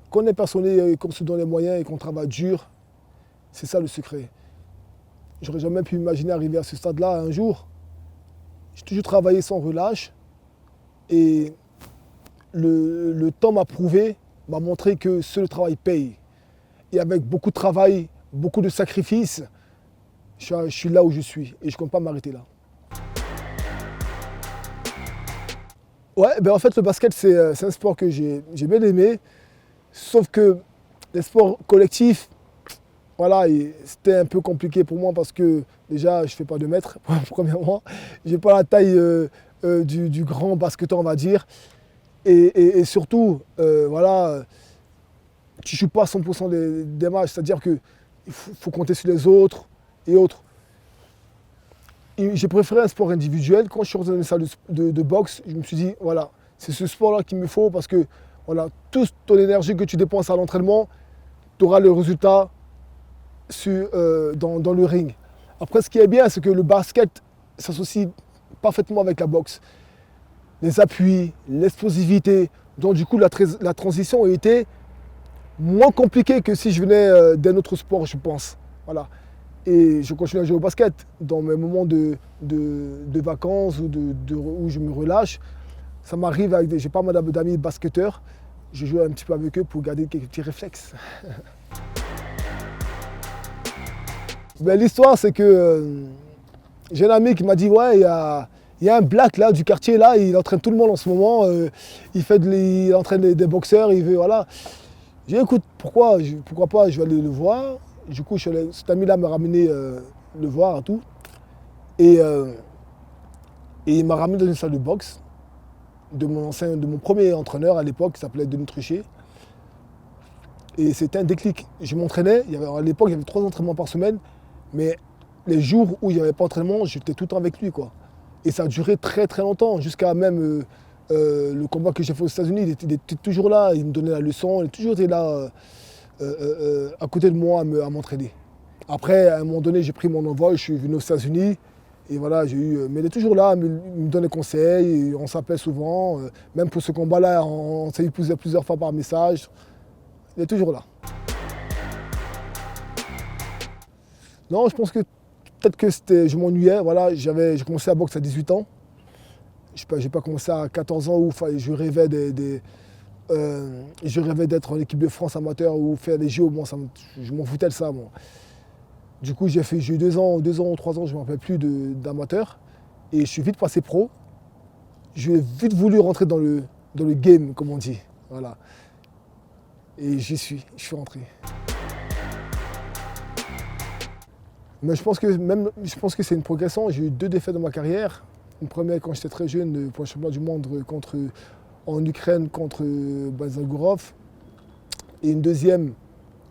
Quand on est passionné, qu'on se donne les moyens et qu'on travaille dur, c'est ça le secret. J'aurais jamais pu imaginer arriver à ce stade-là un jour. J'ai toujours travaillé sans relâche et le temps m'a prouvé, m'a montré que seul le travail paye. Et avec beaucoup de travail, beaucoup de sacrifices, je suis là où je suis et je ne compte pas m'arrêter là. Ouais, ben en fait le basket c'est un sport que j'ai bien aimé, sauf que les sports collectifs, voilà, c'était un peu compliqué pour moi parce que déjà je ne fais pas 2 mètres, premièrement, je n'ai pas la taille du grand basketteur on va dire, et surtout, voilà, tu ne joues pas à 100% des matchs, c'est-à-dire qu'il faut compter sur les autres et autres. J'ai préféré un sport individuel. Quand je suis rentré dans une salle de boxe, je me suis dit, voilà, c'est ce sport-là qu'il me faut parce que voilà, toute ton énergie que tu dépenses à l'entraînement, tu auras le résultat dans le ring. Après, ce qui est bien, c'est que le basket s'associe parfaitement avec la boxe. Les appuis, l'explosivité. Donc du coup, la transition a été moins compliquée que si je venais d'un autre sport, je pense. Voilà. Et je continue à jouer au basket dans mes moments de vacances ou où je me relâche. Ça m'arrive avec j'ai pas mal d'amis basketteurs. Je joue un petit peu avec eux pour garder quelques petits réflexes. Ben, l'histoire, c'est que j'ai un ami qui m'a dit ouais, il y a un black là du quartier là, il entraîne tout le monde en ce moment. Il entraîne des boxeurs, il veut voilà. J'ai dit écoute, pourquoi pas, je vais aller le voir. Du coup, cet ami-là m'a ramené le voir et tout. Et il m'a ramené dans une salle de boxe de mon premier entraîneur à l'époque, qui s'appelait Denis Truchet. Et c'était un déclic. Je m'entraînais, à l'époque, il y avait 3 entraînements par semaine, mais les jours où il n'y avait pas d'entraînement, j'étais tout le temps avec lui, quoi. Et ça a duré très très longtemps, jusqu'à même le combat que j'ai fait aux États-Unis. Il était toujours là, il me donnait la leçon, il a toujours été là. À côté de moi à m'entraîner. Après, à un moment donné, j'ai pris mon envol, je suis venu aux États-Unis. Et voilà, mais il est toujours là, il me donne des conseils, on s'appelle souvent. Même pour ce combat-là, on s'est eu plusieurs fois par message. Il est toujours là. Non, je pense que peut-être que je m'ennuyais. Voilà, j'ai commencé à boxer à 18 ans. Je n'ai pas commencé à 14 ans où je rêvais d'être en équipe de France amateur ou faire des JO. Bon, je m'en foutais de ça. Bon. Du coup, j'ai eu 2 ans ou 3 ans, je ne me rappelle plus, d'amateur. Et je suis vite passé pro. J'ai vite voulu rentrer dans le game, comme on dit. Voilà. Et je suis rentré. Mais je pense que c'est une progression. J'ai eu 2 défaites dans ma carrière. Une première quand j'étais très jeune pour le championnat du monde en Ukraine contre Bazalgourov. Et une deuxième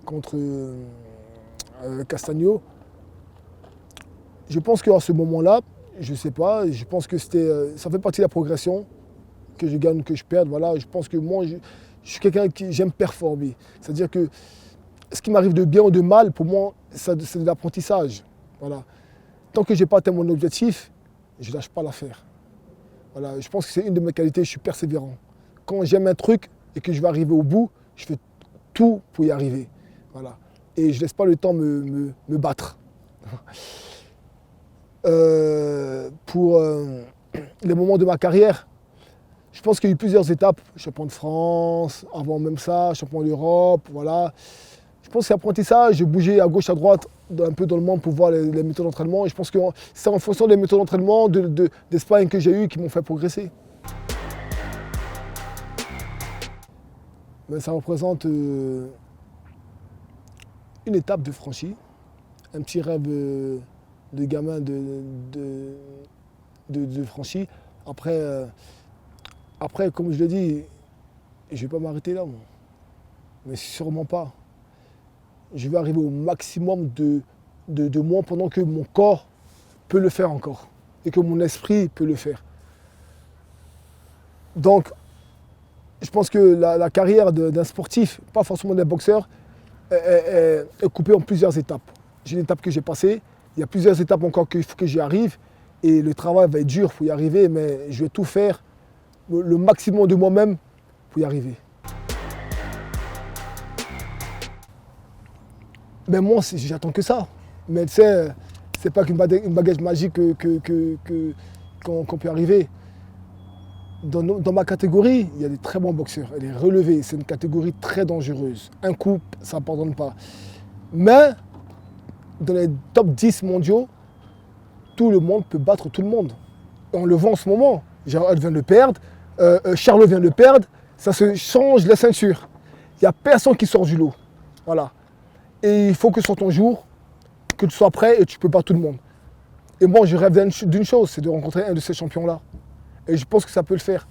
contre Castagno. Je pense qu'à ce moment-là, je ne sais pas, je pense que ça fait partie de la progression, que je gagne, que je perde. Voilà, je pense que moi, je suis quelqu'un qui j'aime performer. C'est-à-dire que ce qui m'arrive de bien ou de mal, pour moi, c'est de l'apprentissage. Voilà. Tant que je n'ai pas atteint mon objectif, je ne lâche pas l'affaire. Voilà, je pense que c'est une de mes qualités, je suis persévérant. Quand j'aime un truc et que je vais arriver au bout, je fais tout pour y arriver. Voilà. Et je ne laisse pas le temps me battre. Pour les moments de ma carrière, je pense qu'il y a eu plusieurs étapes. Champion de France, avant même ça, champion d'Europe, voilà. Je pense que c'est apprentissage, j'ai bougé à gauche, à droite, un peu dans le monde pour voir les méthodes d'entraînement. Et je pense que c'est en fonction des méthodes d'entraînement, des sparring que j'ai eu qui m'ont fait progresser. Mais ça représente une étape de franchie, un petit rêve de gamin de franchi. Après, comme je l'ai dit, je ne vais pas m'arrêter là, moi. Mais sûrement pas. Je vais arriver au maximum de moi pendant que mon corps peut le faire encore et que mon esprit peut le faire. Donc, je pense que la carrière d'un sportif, pas forcément d'un boxeur, est coupée en plusieurs étapes. J'ai une étape que j'ai passée, il y a plusieurs étapes encore qu'il faut que j'y arrive et le travail va être dur pour y arriver, mais je vais tout faire, le maximum de moi-même pour y arriver. Mais moi, j'attends que ça. Mais tu sais, c'est pas qu'une baguette magique qu'on peut arriver. Dans ma catégorie, il y a des très bons boxeurs. Elle est relevée. C'est une catégorie très dangereuse. Un coup, ça ne pardonne pas. Mais dans les top 10 mondiaux, tout le monde peut battre tout le monde. Et on le voit en ce moment. Gérald vient de le perdre. Charles vient de le perdre. Ça se change la ceinture. Il n'y a personne qui sort du lot. Voilà. Et il faut que sur ton jour, que tu sois prêt et tu peux battre tout le monde. Et moi, je rêve d'une chose, c'est de rencontrer un de ces champions-là. Et je pense que ça peut le faire.